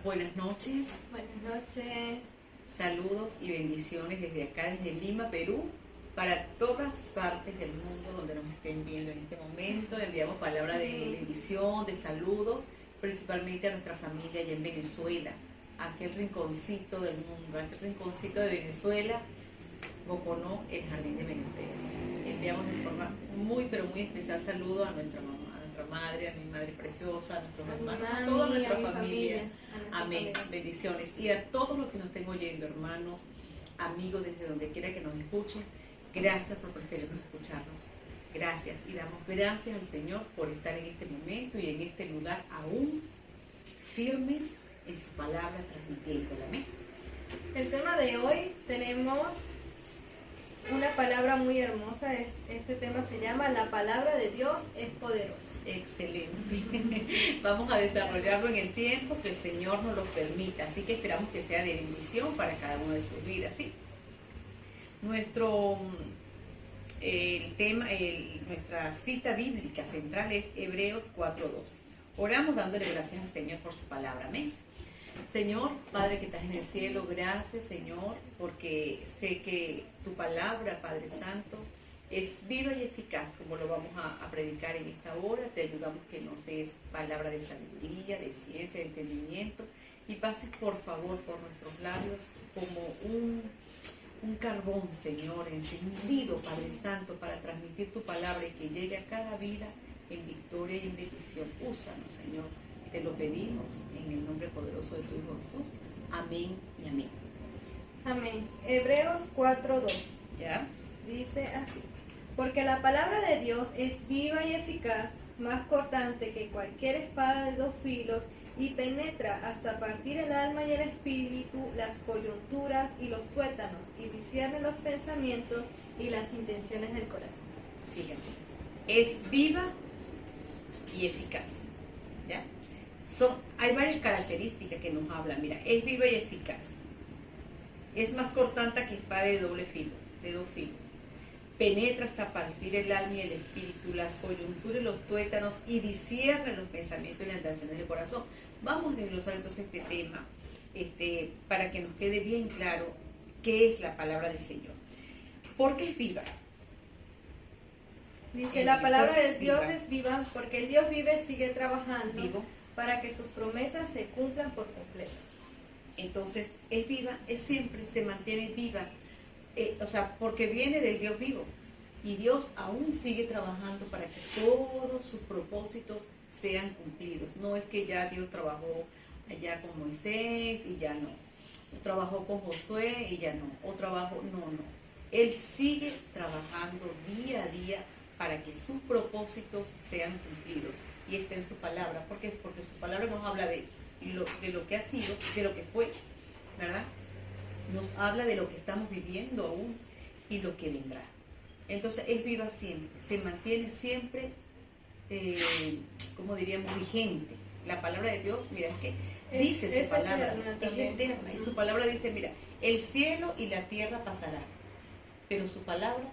Buenas noches, Buenas noches. saludos y bendiciones desde acá, desde Lima, Perú, para todas partes del mundo donde nos estén viendo en este momento. Enviamos palabra de bendición, de saludos, principalmente a nuestra familia allá en Venezuela, aquel rinconcito del mundo, aquel rinconcito de Venezuela, Boconó, el jardín de Venezuela. Enviamos de forma muy, pero muy especial saludo a nuestra mamá, a nuestra madre, a mi madre preciosa, a nuestros hermanos, a toda nuestra familia. Amén. Bendiciones. Y a todos los que nos estén oyendo, hermanos, amigos, desde donde quiera que nos escuchen, gracias por preferirnos escucharnos. Gracias. Y damos gracias al Señor por estar en este momento y en este lugar aún firmes en su palabra transmitiéndola. Amén. El tema de hoy tenemos una palabra muy hermosa. Este tema se llama La palabra de Dios es poderosa. Excelente. Vamos a desarrollarlo en el tiempo que el Señor nos lo permita. Así que esperamos que sea de bendición para cada una de sus vidas. ¿Sí? Nuestra cita bíblica central es Hebreos 4:12. Oramos dándole gracias al Señor por su palabra. Amén. Señor, Padre que estás en el cielo, gracias, Señor, porque sé que tu palabra, Padre Santo, es viva y eficaz, como lo vamos a predicar en esta hora. Te ayudamos que nos des palabra de sabiduría, de ciencia, de entendimiento, y pases, por favor, por nuestros labios como un carbón, Señor, encendido, Padre Santo, para transmitir tu palabra y que llegue a cada vida en victoria y en bendición. Úsanos, Señor. Te lo pedimos en el nombre poderoso de tu Hijo Jesús. Amén y amén. Amén. Hebreos 4:2. ¿Ya? Dice así: Porque la palabra de Dios es viva y eficaz, más cortante que cualquier espada de dos filos, y penetra hasta partir el alma y el espíritu, las coyunturas y los tuétanos, y discierne los pensamientos y las intenciones del corazón. Fíjate, es viva y eficaz. ¿Ya? Hay varias características que nos hablan. Mira, es viva y eficaz. Es más cortante que espada de doble filo, de dos filos. Penetra hasta partir el alma y el espíritu, las coyunturas y los tuétanos, y discierne los pensamientos y las intenciones del corazón. Vamos a desglosar entonces este tema, para que nos quede bien claro qué es la palabra del Señor. ¿Por qué es viva? Dice, la palabra de Dios es viva, porque el Dios vive, sigue trabajando Vivo. para que sus promesas se cumplan por completo. Entonces, es viva, es siempre, se mantiene viva. Porque viene del Dios vivo. Y Dios aún sigue trabajando para que todos sus propósitos sean cumplidos. No es que ya Dios trabajó allá con Moisés y ya no. O trabajó con Josué y ya no. No. Él sigue trabajando día a día para que sus propósitos sean cumplidos. Y está en su palabra. ¿Por qué? Porque su palabra nos habla de lo que ha sido, de lo que fue, ¿verdad? Nos habla de lo que estamos viviendo aún y lo que vendrá. Entonces es viva siempre, se mantiene siempre, como diríamos, vigente. La palabra de Dios, mira, es que dice su palabra, es eterna. Y su palabra dice, mira, el cielo y la tierra pasarán, pero su palabra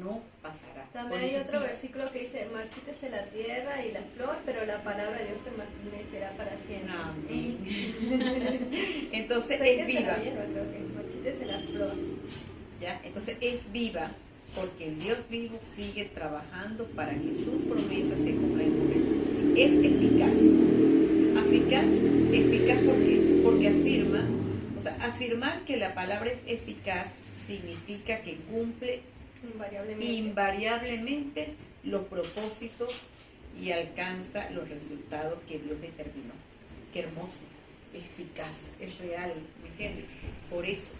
no pasará. También hay otro versículo que dice, marchítese la tierra y la flor, pero la palabra de Dios permanecerá para siempre. Amén. Entonces es viva. Creo que marchítese la flor. ¿Ya? Entonces es viva porque el Dios vivo sigue trabajando para que sus promesas se cumplan. Es eficaz. Eficaz porque afirma, afirmar que la palabra es eficaz significa que cumple invariablemente los propósitos y alcanza los resultados que Dios determinó. Qué hermoso, eficaz, es real, ¿me entiendes? Por eso,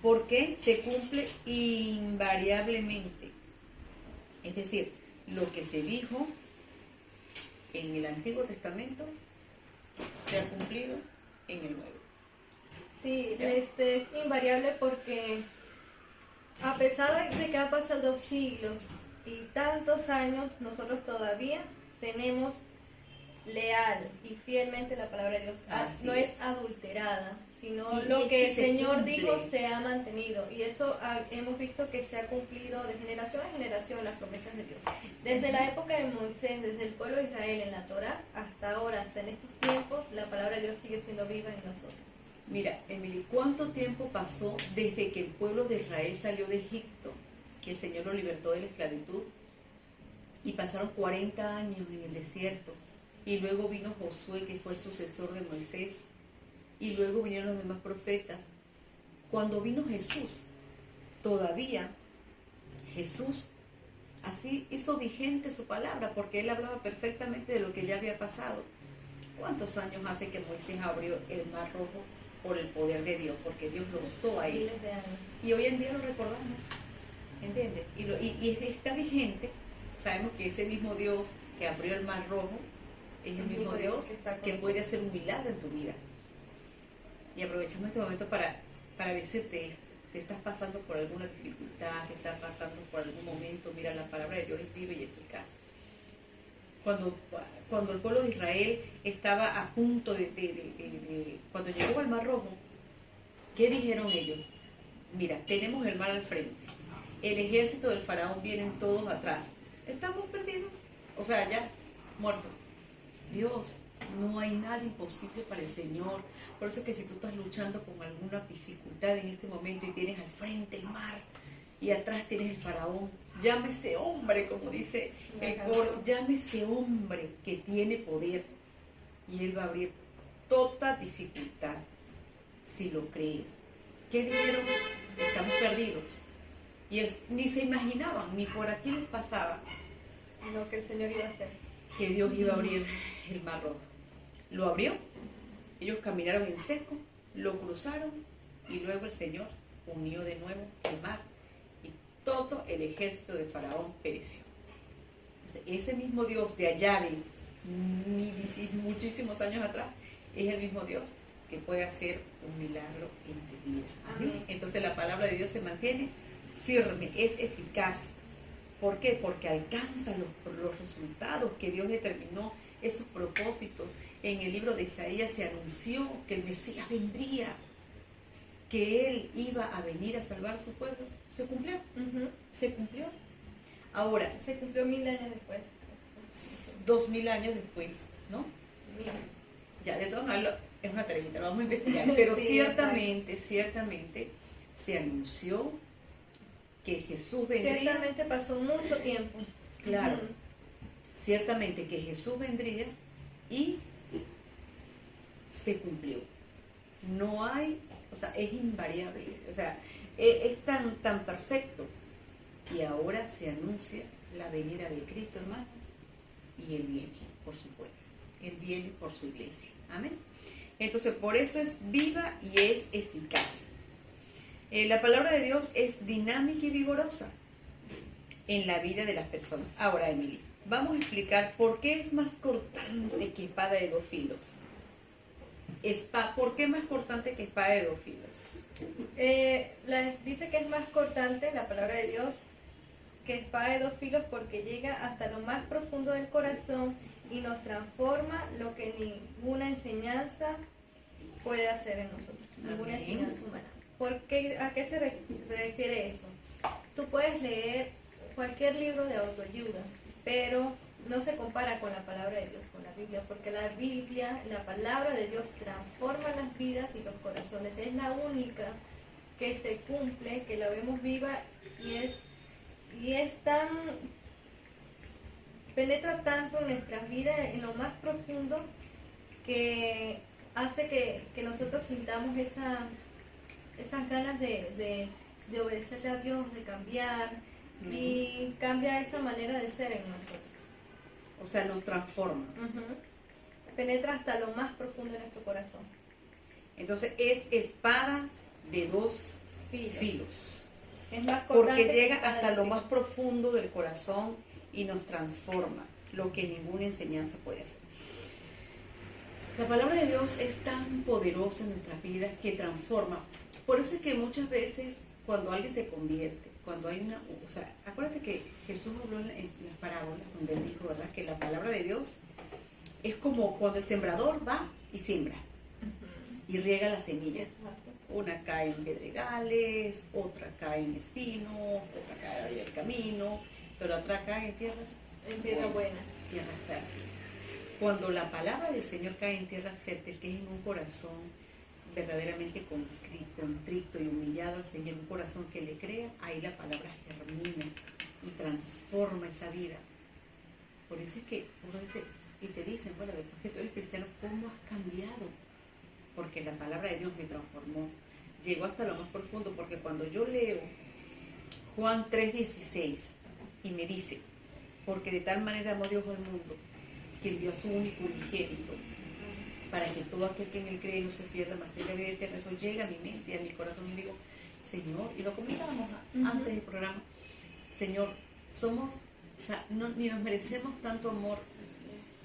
porque se cumple invariablemente. Es decir, lo que se dijo en el Antiguo Testamento se ha cumplido en el Nuevo. Sí, es invariable porque a pesar de que han pasado siglos y tantos años, nosotros todavía tenemos leal y fielmente la palabra de Dios. Así No es. es adulterada, sino Y lo es que que el se Señor cumple. dijo se ha mantenido. Y eso hemos visto que se ha cumplido de generación a generación las promesas de Dios. Desde la época de Moisés, desde el pueblo de Israel en la Torá, hasta ahora, hasta en estos tiempos, la palabra de Dios sigue siendo viva en nosotros. Mira, Emily, ¿cuánto tiempo pasó desde que el pueblo de Israel salió de Egipto, que el Señor lo libertó de la esclavitud? Y pasaron 40 años en el desierto. Y luego vino Josué, que fue el sucesor de Moisés. Y luego vinieron los demás profetas. Cuando vino Jesús, todavía Jesús así hizo vigente su palabra, porque él hablaba perfectamente de lo que ya había pasado. ¿Cuántos años hace que Moisés abrió el mar rojo por el poder de Dios? Porque Dios lo usó ahí. Miles de años. Y hoy en día lo recordamos, ¿entiendes? Y está vigente. Sabemos que ese mismo Dios que abrió el mar rojo es el mismo Dios que puede hacer un milagro en tu vida. Y aprovechamos este momento para decirte esto. Si estás pasando por alguna dificultad, si estás pasando por algún momento, mira, la palabra de Dios es viva y eficaz. Cuando el pueblo de Israel estaba a punto cuando llegó al Mar Rojo, ¿qué dijeron ellos? Mira, tenemos el mar al frente, el ejército del faraón vienen todos atrás, estamos perdidos, o sea, ya muertos. Dios, no hay nada imposible para el Señor. Por eso es que si tú estás luchando con alguna dificultad en este momento y tienes al frente el mar y atrás tienes el faraón, llámese hombre, como dice el coro, llámese hombre que tiene poder y él va a abrir toda dificultad si lo crees. ¿Qué dijeron? Estamos perdidos. Y ni se imaginaban, ni por aquí les pasaba Lo que el Señor iba a hacer. que Dios iba a abrir el mar rojo. Lo abrió, ellos caminaron en seco, lo cruzaron y luego el Señor unió de nuevo el mar y todo el ejército de Faraón pereció. Entonces, ese mismo Dios de allá de muchísimos años atrás es el mismo Dios que puede hacer un milagro en tu vida. Amén. Entonces la palabra de Dios se mantiene firme, es eficaz. ¿Por qué? Porque alcanza los resultados que Dios determinó, esos propósitos. En el libro de Isaías se anunció que el Mesías vendría, que Él iba a venir a salvar a su pueblo. ¿Se cumplió? Se cumplió. Ahora, Se cumplió 1000 años después. 2000 años después, ¿no? 1000 años. Ya, de todas maneras, es una tareita, lo vamos a investigar. Pero Sí, ciertamente se anunció que Jesús vendría. Ciertamente pasó mucho tiempo. Claro, ciertamente que Jesús vendría y se cumplió. No hay, o sea, es invariable, o sea, es tan perfecto. Y ahora se anuncia la venida de Cristo, hermanos, y Él viene por su pueblo, Él viene por su iglesia. Amén. Entonces, por eso es viva y es eficaz. La palabra de Dios es dinámica y vigorosa en la vida de las personas. Ahora, Emily, vamos a explicar por qué es más cortante que espada de dos filos. ¿Por qué más cortante que espada de dos filos? Dice que es más cortante la palabra de Dios que espada de dos filos porque llega hasta lo más profundo del corazón y nos transforma lo que ninguna enseñanza puede hacer en nosotros, ninguna Amén. enseñanza humana. ¿A qué se refiere eso? Tú puedes leer cualquier libro de autoayuda, pero no se compara con la palabra de Dios, con la Biblia, porque la Biblia, la palabra de Dios transforma las vidas y los corazones. Es la única que se cumple, que la vemos viva y es tan, penetra tanto en nuestras vidas, en lo más profundo, que hace que nosotros sintamos esas ganas de obedecerle a Dios, de cambiar, y cambia esa manera de ser en nosotros. O sea, nos transforma. Penetra hasta lo más profundo de nuestro corazón. Entonces, es espada de dos Filo. filos. Es más cortante Porque que llega espada hasta de lo filo. más profundo del corazón y nos transforma, lo que ninguna enseñanza puede hacer. La palabra de Dios es tan poderosa en nuestras vidas que transforma. Por eso es que muchas veces cuando alguien se convierte, cuando hay o sea, acuérdate que Jesús habló en las parábolas donde él dijo, ¿verdad? Que la palabra de Dios Es como cuando el sembrador va y siembra y riega las semillas. Exacto. Una cae en pedregales, otra cae en espinos, otra cae a la orilla del camino, pero otra cae En tierra buena. tierra fértil. Cuando la palabra del Señor cae en tierra fértil, que es en un corazón verdaderamente contrito y humillado al Señor, un corazón que le crea, ahí la palabra germina y transforma esa vida. Por eso es que uno dice, y te dicen, bueno, después que tú eres cristiano, ¿cómo has cambiado? Porque la palabra de Dios me transformó, llegó hasta lo más profundo, porque cuando yo leo Juan 3:16 y me dice, porque de tal manera amó Dios al mundo, que envió a su único unigénito, para que todo aquel que en él cree no se pierda, mas tenga vida eterna, eso llega a mi mente y a mi corazón y digo, Señor, y lo comentábamos antes del programa, Señor, somos, o sea, ni nos merecemos tanto amor.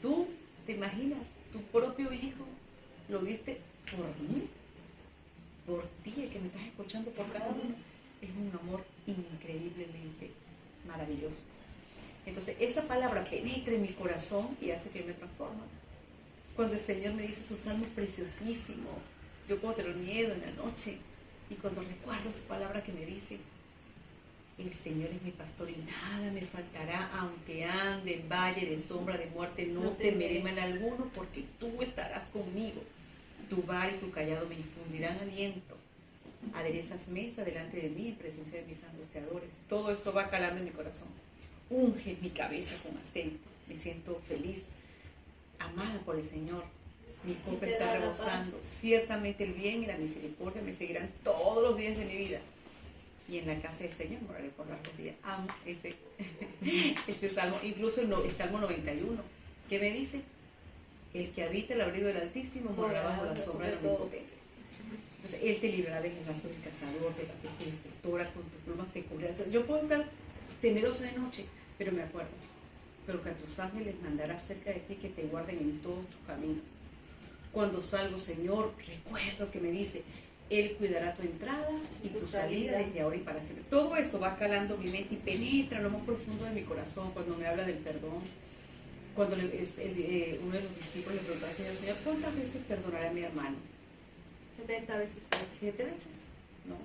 Tú te imaginas, tu propio hijo lo diste por mí, por ti, el que me estás escuchando, por cada uno. Es un amor increíblemente maravilloso. Entonces, esa palabra penetra en mi corazón y hace que yo me transforme. Cuando el Señor me dice sus salmos preciosísimos, yo puedo tener miedo en la noche, y cuando recuerdo su palabra que me dice, el Señor es mi pastor y nada me faltará, aunque ande en valle de sombra de muerte, no temeré mal alguno, porque tú estarás conmigo. Tu vara y tu callado me infundirán aliento. Aderezas mesa delante de mí en presencia de mis angustiadores. Todo eso va calando en mi corazón. Unge mi cabeza con aceite. Me siento feliz, amada por el Señor. Mi copa está rebosando. Ciertamente el bien y la misericordia me seguirán todos los días de mi vida. Y en la casa del Señor moraré por largos días. Amo ese salmo. Incluso el Salmo 91, que me dice, el que habita el abrigo del Altísimo morará bajo la sombra del Omnipotente. Entonces, Él te librará del lazo del cazador, de la peste destructora, con tus plumas te cubrirá. Entonces, yo puedo estar temerosa de noche, pero me acuerdo, pero que a tus ángeles mandarás cerca de ti que te guarden en todos tus caminos. Cuando salgo, Señor, recuerdo que me dice, Él cuidará tu entrada y tu salida desde ahora y para siempre. Todo esto va calando mi mente y penetra lo más profundo de mi corazón cuando me habla del perdón. Cuando uno de los discípulos le preguntó al Señor, Señor, ¿cuántas veces perdonaré a mi hermano? 70 veces. 7 veces, ¿no?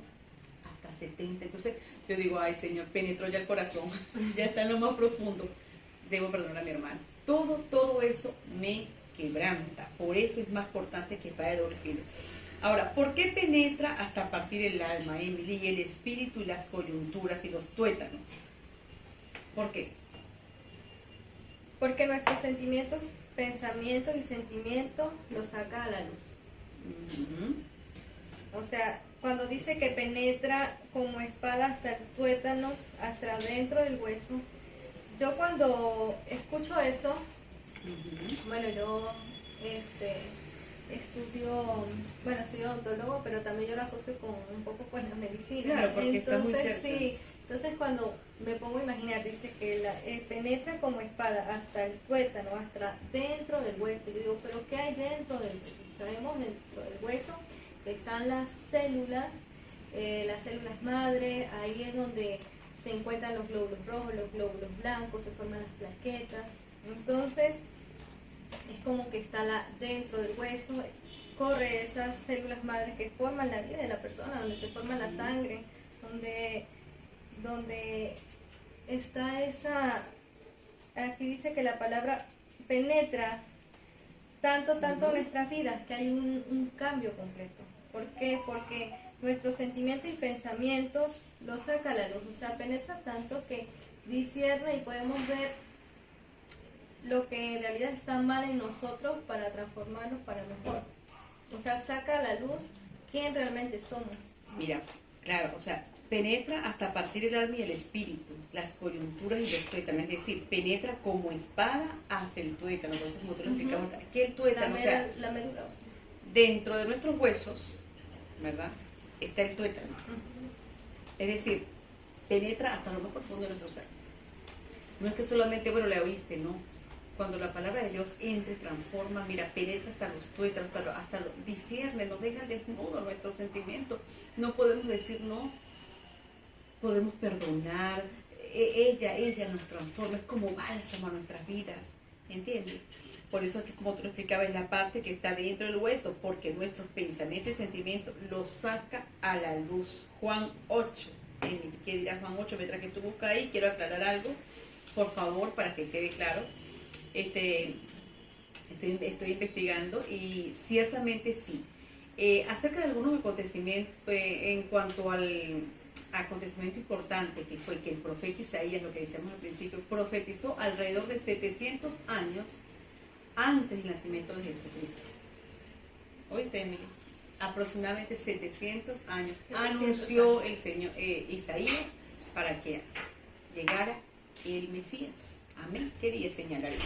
Hasta 70. Entonces yo digo, ay Señor, penetró ya el corazón, ya está en lo más profundo, debo perdonar a mi hermano. Todo eso me quebranta, por eso es más cortante que espada de doble filo. Ahora, ¿por qué penetra hasta partir el alma, Emily, y el espíritu y las coyunturas y los tuétanos? ¿Por qué? Porque nuestros sentimientos, pensamientos y sentimientos los saca a la luz. O sea, cuando dice que penetra como espada hasta el tuétano, hasta adentro del hueso, yo cuando escucho eso, bueno, yo estudio, bueno, soy odontólogo, pero también yo lo asocio con un poco con la medicina. Claro, porque está muy cerca. Sí, entonces cuando me pongo a imaginar, dice que penetra como espada hasta el tuétano, hasta dentro del hueso. Yo digo, ¿pero qué hay dentro del hueso? Sabemos dentro del hueso que están las células madre, ahí es donde se encuentran los glóbulos rojos, los glóbulos blancos, se forman las plaquetas. Entonces, es como que está dentro del hueso, corre esas células madres que forman la vida de la persona, donde se forma la sangre, donde está esa, aquí dice que la palabra penetra tanto en nuestras vidas que hay un cambio completo. ¿Por qué? Porque nuestros sentimientos y pensamientos los saca a la luz, o sea, penetra tanto que discierne y podemos ver lo que en realidad está mal en nosotros para transformarnos para mejor. O sea, saca a la luz quién realmente somos. Mira, claro, o sea, penetra hasta partir el alma y el espíritu, las coyunturas y los tuétanos, es decir, penetra como espada hasta el tuétano. Por eso, como tú lo explicamos, ¿qué es el tuétano? O sea, la médula. dentro de nuestros huesos, ¿verdad?, está el tuétano. Es decir, penetra hasta lo más profundo de nuestro ser. No es que solamente, bueno, le oíste, no. Cuando la palabra de Dios entra y transforma, mira, penetra hasta los tuétanos, hasta lo discierne, nos deja al desnudo nuestros sentimientos. No podemos decir no, podemos perdonar. Ella nos transforma, es como bálsamo a nuestras vidas, ¿entiendes? Por eso es que, como tú lo explicabas, es la parte que está dentro del hueso, porque nuestros pensamientos y sentimientos los saca a la luz. Juan 8. ¿Qué dirá Juan 8? Mientras que tú buscas ahí, quiero aclarar algo, por favor, para que quede claro. Estoy investigando y ciertamente sí. Acerca de algunos acontecimientos, en cuanto al acontecimiento importante que fue que el profeta Isaías, lo que decíamos al principio, profetizó alrededor de 700 años antes del nacimiento de Jesucristo. ¿Oíste, Emily? Aproximadamente 700 años 700 anunció el Señor Isaías para que llegara el Mesías. Amén. Quería señalar eso.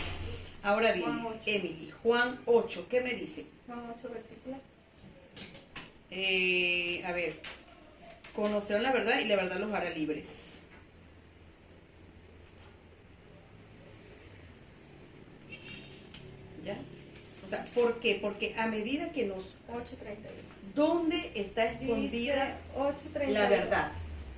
Ahora bien, Juan 8. Emily, Juan 8, ¿qué me dice? Juan 8, versículo. A ver, conocerán la verdad y la verdad los hará libres. ¿Ya? O sea, ¿por qué? Porque a medida que nos... 8:32. ¿Dónde está escondida Dice 8:32. la verdad?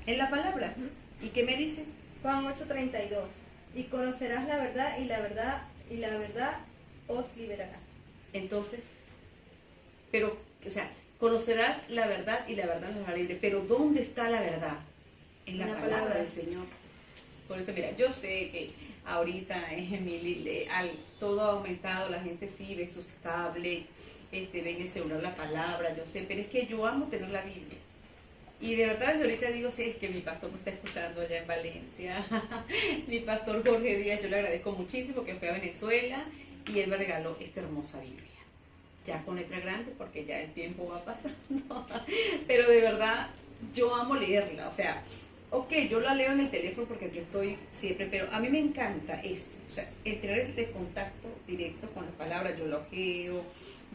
En la palabra. Ujú. ¿Y qué me dice? Juan 8:32. Y conocerás la verdad y la verdad os liberará. Entonces, pero, o sea, conocerás la verdad y la verdad nos hará libre. Pero ¿dónde está la verdad? En la palabra del Señor. Por eso, mira, yo sé que ahorita Emily, todo ha aumentado, la gente sí ve sus tablets, ven el celular la palabra, yo sé, pero es que yo amo tener la Biblia. Y de verdad, yo ahorita digo, sí, es que mi pastor me está escuchando allá en Valencia. Mi pastor Jorge Díaz, yo le agradezco muchísimo que fue a Venezuela y él me regaló esta hermosa Biblia. Ya con letra grande porque ya el tiempo va pasando. Pero de verdad, yo amo leerla. O sea, ok, yo la leo en el teléfono porque aquí estoy siempre, pero a mí me encanta esto. O sea, el tener este contacto directo con las palabras, yo lo ojeo,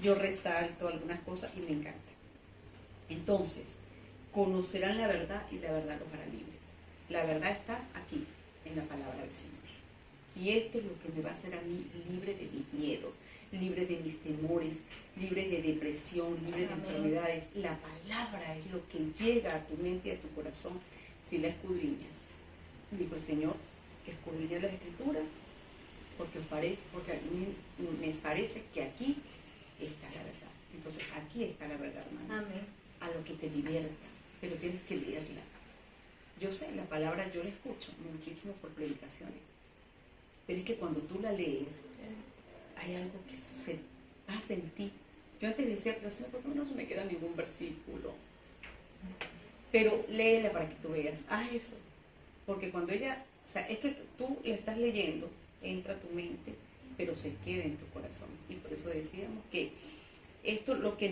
yo resalto algunas cosas y me encanta. Entonces, conocerán la verdad y la verdad los hará libre. La verdad está aquí, en la palabra del Señor. Y esto es lo que me va a hacer a mí libre de mis miedos, libre de mis temores, libre de depresión, libre de enfermedades. La palabra es lo que llega a tu mente y a tu corazón si la escudriñas. Dijo el Señor, que escudriñe las Escrituras, porque a mí me parece que aquí está la verdad. Entonces aquí está la verdad, hermano. Amén. A lo que te liberta, pero tienes que leerla. Yo sé, la palabra yo la escucho muchísimo por predicaciones, pero es que cuando tú la lees, hay algo que se pasa en ti. Yo antes decía, pero Señor, ¿por qué no se me queda ningún versículo? Pero léela para que tú veas, haz eso, porque cuando ella, o sea, es que tú la estás leyendo, entra a tu mente, pero se queda en tu corazón. Y por eso decíamos que esto, lo que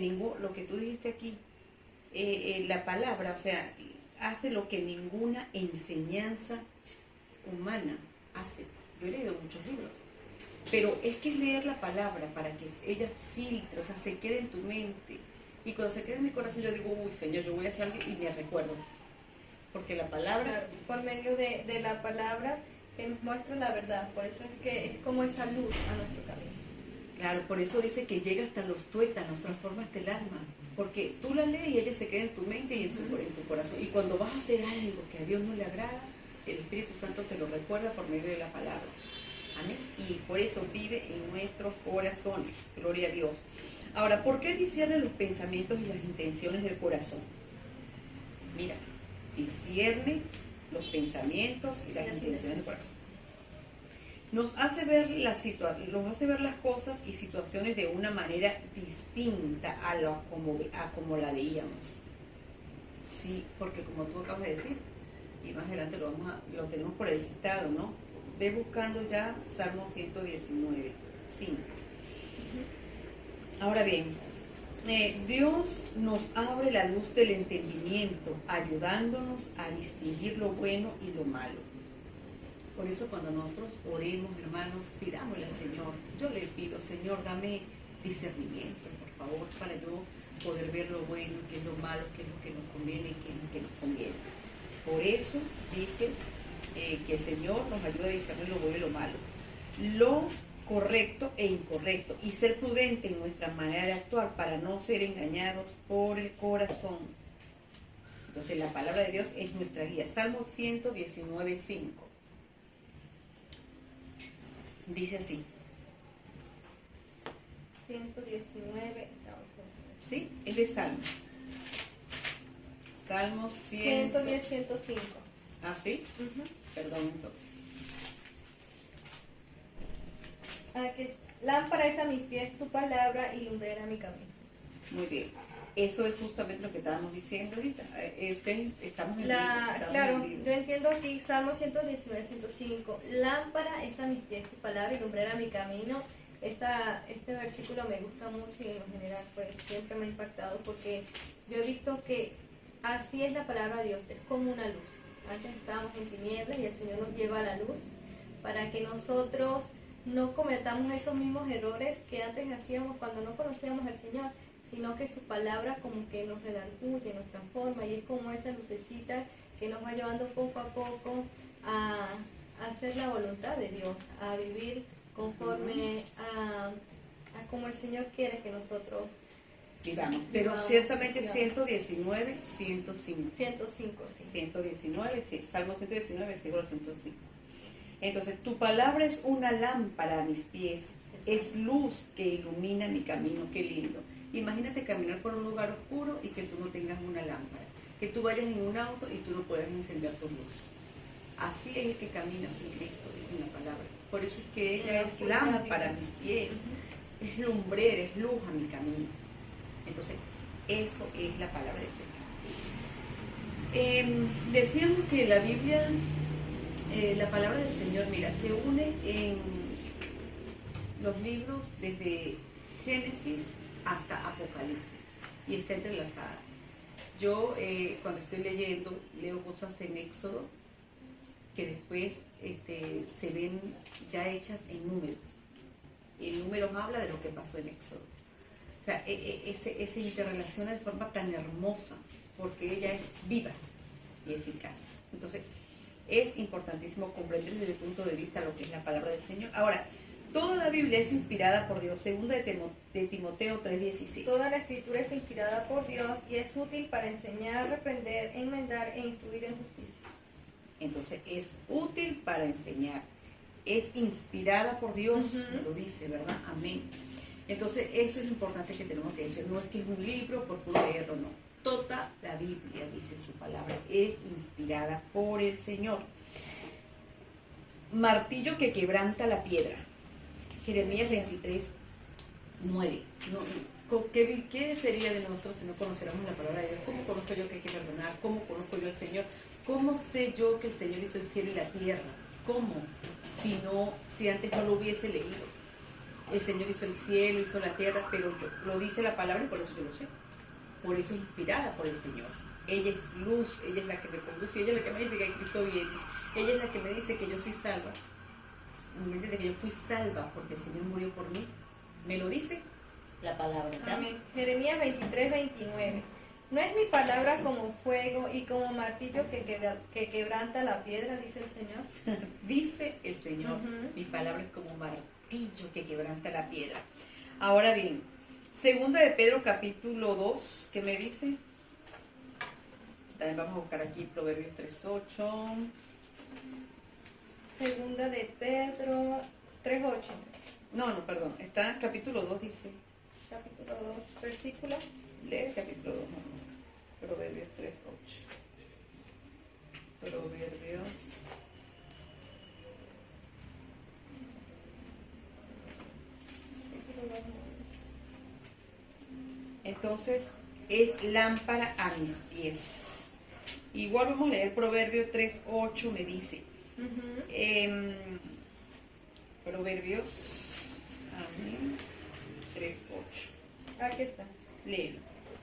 tú dijiste aquí, la palabra, o sea, hace lo que ninguna enseñanza humana hace. Yo he leído muchos libros, pero es que es leer la palabra para que ella filtre, o sea, se quede en tu mente. Y cuando se quede en mi corazón yo digo, uy, Señor, yo voy a hacer algo y me recuerdo. Porque la palabra... Claro, por medio de la palabra que nos muestra la verdad. Por eso es que es como esa luz a nuestro camino. Claro, por eso dice que llega hasta los tuétanos, transforma hasta el alma. Porque tú la lees y ella se queda en tu mente y en tu corazón. Y cuando vas a hacer algo que a Dios no le agrada, el Espíritu Santo te lo recuerda por medio de la palabra. Amén. Y por eso vive en nuestros corazones. Gloria a Dios. Ahora, ¿por qué discierne los pensamientos y las intenciones del corazón? Mira, discierne los pensamientos y las intenciones del corazón. Nos hace ver las cosas y situaciones de una manera distinta a como la veíamos. Sí, porque como tú acabas de decir, y más adelante lo tenemos por el citado, ¿no? Ve buscando ya Salmo 119, 5. Ahora bien, Dios nos abre la luz del entendimiento, ayudándonos a distinguir lo bueno y lo malo. Por eso cuando nosotros oremos, hermanos, pidámosle al Señor. Yo le pido, Señor, dame discernimiento, por favor, para yo poder ver lo bueno, qué es lo malo, qué es lo que nos conviene y qué es lo que nos conviene. Por eso dice que el Señor nos ayuda a discernir lo bueno y lo malo, lo correcto e incorrecto, y ser prudente en nuestra manera de actuar para no ser engañados por el corazón. Entonces la palabra de Dios es nuestra guía. Salmo 119, 5. Dice así: 119. Sí, es de Salmos. Salmos 110, 105. ¿Ah, sí? Ujú. Perdón, entonces. Aquí está. Lámpara es a mis pies tu palabra y lumbrera mi camino. Muy bien. Eso es justamente lo que estábamos diciendo ahorita. Ustedes estamos en Claro, en vivo. yo entiendo aquí, Salmo 119, 105. Lámpara es a mis pies tu palabra y lumbrera mi camino. Este versículo me gusta mucho y en lo general pues siempre me ha impactado porque yo he visto que así es la palabra de Dios, es como una luz. Antes estábamos en tinieblas y el Señor nos lleva a la luz para que nosotros no cometamos esos mismos errores que antes hacíamos cuando no conocíamos al Señor, sino que su palabra como que nos redarguye, nos transforma y es como esa lucecita que nos va llevando poco a poco a hacer la voluntad de Dios, a vivir conforme a como el Señor quiere que nosotros Vivamos. Pero vivamos, ciertamente sí. 119, 105. 105, sí. 119, sí, Salmo 119, versículo 105. Entonces, tu palabra es una lámpara a mis pies, es luz que ilumina mi camino. Qué lindo. Imagínate caminar por un lugar oscuro y que tú no tengas una lámpara, que tú vayas en un auto y tú no puedas encender tu luz. Así es el que camina sin Cristo y sin la palabra. Por eso es que ella es lámpara a mis pies, es lumbrera, es luz a mi camino. Entonces, eso es la palabra del Señor. Decíamos que la Biblia, la palabra del Señor, mira, se une en los libros desde Génesis hasta Apocalipsis y está entrelazada. Yo cuando estoy leyendo, leo cosas en Éxodo que después se ven ya hechas en números. Y en números habla de lo que pasó en Éxodo. O sea, se interrelaciona de forma tan hermosa porque ella es viva y eficaz. Entonces, es importantísimo comprender desde el punto de vista lo que es la palabra del Señor. Ahora, toda la Biblia es inspirada por Dios, segunda de Timoteo 3:16. Toda la escritura es inspirada por Dios y es útil para enseñar, reprender, enmendar e instruir en justicia. Entonces, es útil para enseñar. Es inspirada por Dios, lo dice, ¿verdad? Amén. Entonces, eso es lo importante que tenemos que decir. No es que es un libro por puro leerlo, no. Toda la Biblia, dice su palabra, es inspirada por el Señor. Martillo que quebranta la piedra. Jeremías 23:9. ¿Qué sería de nosotros si no conociéramos la palabra de Dios? ¿Cómo conozco yo que hay que perdonar? ¿Cómo conozco yo al Señor? ¿Cómo sé yo que el Señor hizo el cielo y la tierra? ¿Cómo? Si antes no lo hubiese leído. El Señor hizo el cielo, hizo la tierra, pero lo dice la palabra y por eso yo lo sé. Por eso es inspirada por el Señor. Ella es luz, ella es la que me conduce, ella es la que me dice que Cristo viene. Ella es la que me dice que yo soy salva. ¿Me entiendes? Que yo fui salva porque el Señor murió por mí. Me lo dice la palabra. Amén. Jeremías 23, 29. ¿No es mi palabra como fuego y como martillo que quebranta la piedra, dice el Señor? Dice el Señor, mi palabra es como martillo que quebranta la piedra. Ahora bien, segunda de Pedro capítulo 2, ¿qué me dice? También vamos a buscar aquí Proverbios 3:8. Segunda de Pedro 3:8. No, perdón, está capítulo 2, dice. Capítulo 2, versículo. Lee el capítulo 2, no. Proverbios 3:8. Proverbios. Entonces, es lámpara a mis pies. Igual vamos a leer Proverbios 3:8, me dice. Proverbios 3:8. Aquí está. Léelo.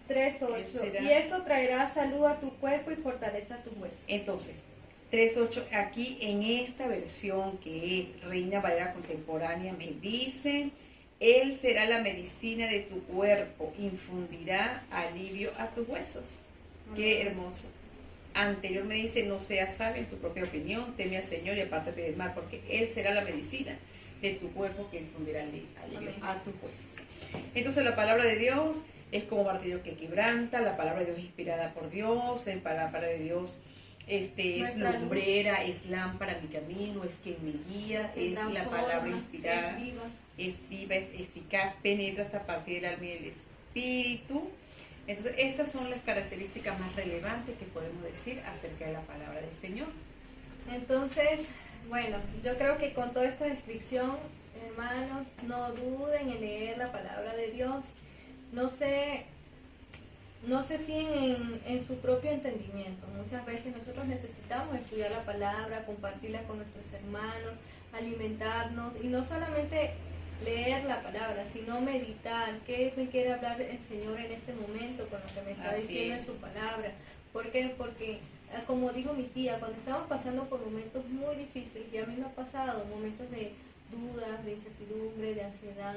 3:8. Y esto traerá salud a tu cuerpo y fortaleza a tus huesos. Entonces, 3:8, aquí en esta versión que es Reina Valera Contemporánea, me dice: Él será la medicina de tu cuerpo, infundirá alivio a tus huesos. Qué hermoso. Anterior me dice: no seas sabio en tu propia opinión, teme al Señor y apártate del mal, porque Él será la medicina de tu cuerpo que infundirá alivio a tus huesos. Entonces, la palabra de Dios es como martillo que quebranta, la palabra de Dios es inspirada por Dios, la palabra de Dios es lumbrera, es lámpara a mi camino, es quien me guía, es la palabra inspirada. es viva, es eficaz, penetra hasta partir del alma y del espíritu. Entonces, estas son las características más relevantes que podemos decir acerca de la palabra del Señor. Entonces, bueno, yo creo que con toda esta descripción, hermanos, no duden en leer la palabra de Dios. No se fíen en su propio entendimiento. Muchas veces nosotros necesitamos estudiar la palabra, compartirla con nuestros hermanos, alimentarnos y no solamente leer la palabra, sino meditar qué me quiere hablar el Señor en este momento con lo que me está diciendo en su palabra. ¿Por qué? Porque, como dijo mi tía, cuando estamos pasando por momentos muy difíciles, y a mí me ha pasado momentos de dudas, de incertidumbre, de ansiedad,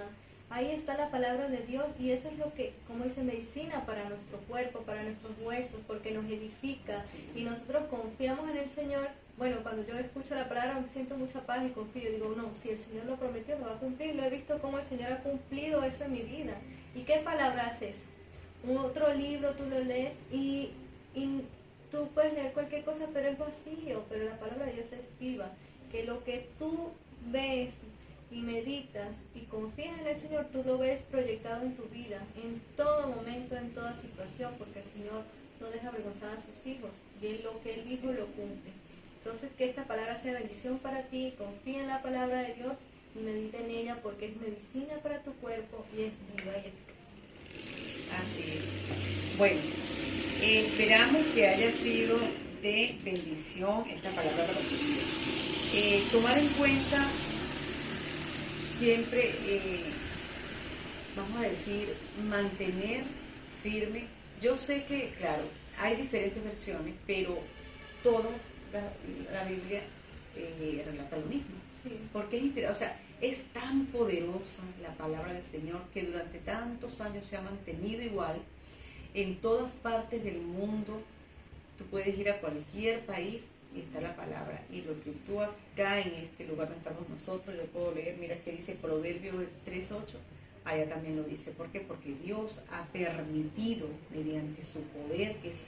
ahí está la palabra de Dios y eso es lo que, como dice, medicina para nuestro cuerpo, para nuestros huesos, porque nos edifica y nosotros confiamos en el Señor. Bueno, cuando yo escucho la palabra me siento mucha paz y confío. Digo, no, si el Señor lo prometió, lo va a cumplir. Lo he visto cómo el Señor ha cumplido eso en mi vida. ¿Y qué palabra hace eso? Otro libro tú lo lees y tú puedes leer cualquier cosa, pero es vacío. Pero la palabra de Dios es viva. Que lo que tú ves y meditas y confías en el Señor, tú lo ves proyectado en tu vida, en todo momento, en toda situación, porque el Señor no deja avergonzar a sus hijos y lo que Él dijo lo cumple. Entonces, que esta palabra sea bendición para ti, confía en la palabra de Dios y medita en ella porque es medicina para tu cuerpo y es viva y eficaz. Así es. Bueno, esperamos que haya sido de bendición esta palabra para tu vida. Tomar en cuenta siempre, vamos a decir, mantener firme. Yo sé que, claro, hay diferentes versiones, pero todas, la Biblia relata lo mismo. Sí. Porque es inspirada, o sea, es tan poderosa la palabra del Señor que durante tantos años se ha mantenido igual en todas partes del mundo. Tú puedes ir a cualquier país y está la palabra. Y lo que tú acá en este lugar donde estamos nosotros, yo puedo leer, mira que dice Proverbios 3:8, allá también lo dice. ¿Por qué? Porque Dios ha permitido, mediante su poder, que es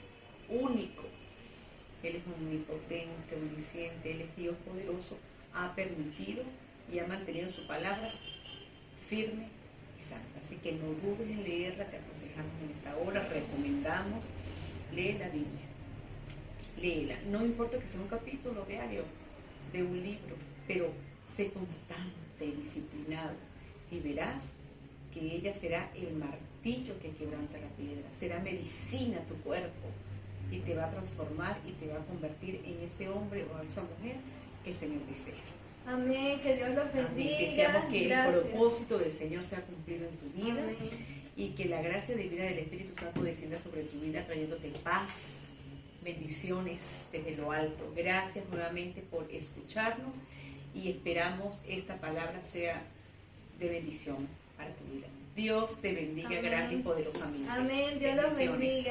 único, Él es omnipotente, omnisciente, Él es Dios poderoso, ha permitido y ha mantenido su palabra firme y santa. Así que no dudes en leerla, te aconsejamos en esta hora, recomendamos, lee la Biblia. Léela, no importa que sea un capítulo diario de un libro, pero sé constante, disciplinado y verás que ella será el martillo que quebranta la piedra, será medicina a tu cuerpo y te va a transformar y te va a convertir en ese hombre o esa mujer que el Señor desea. Amén, que Dios los bendiga. Amén. Deseamos que Gracias. el propósito del Señor sea cumplido en tu vida. Amén. Y que la gracia divina del Espíritu Santo descienda sobre tu vida trayéndote paz, bendiciones desde lo alto. Gracias nuevamente por escucharnos y esperamos esta palabra sea de bendición para tu vida. Dios te bendiga. Amén. Grande y poderosamente. Amén, Dios los bendiga.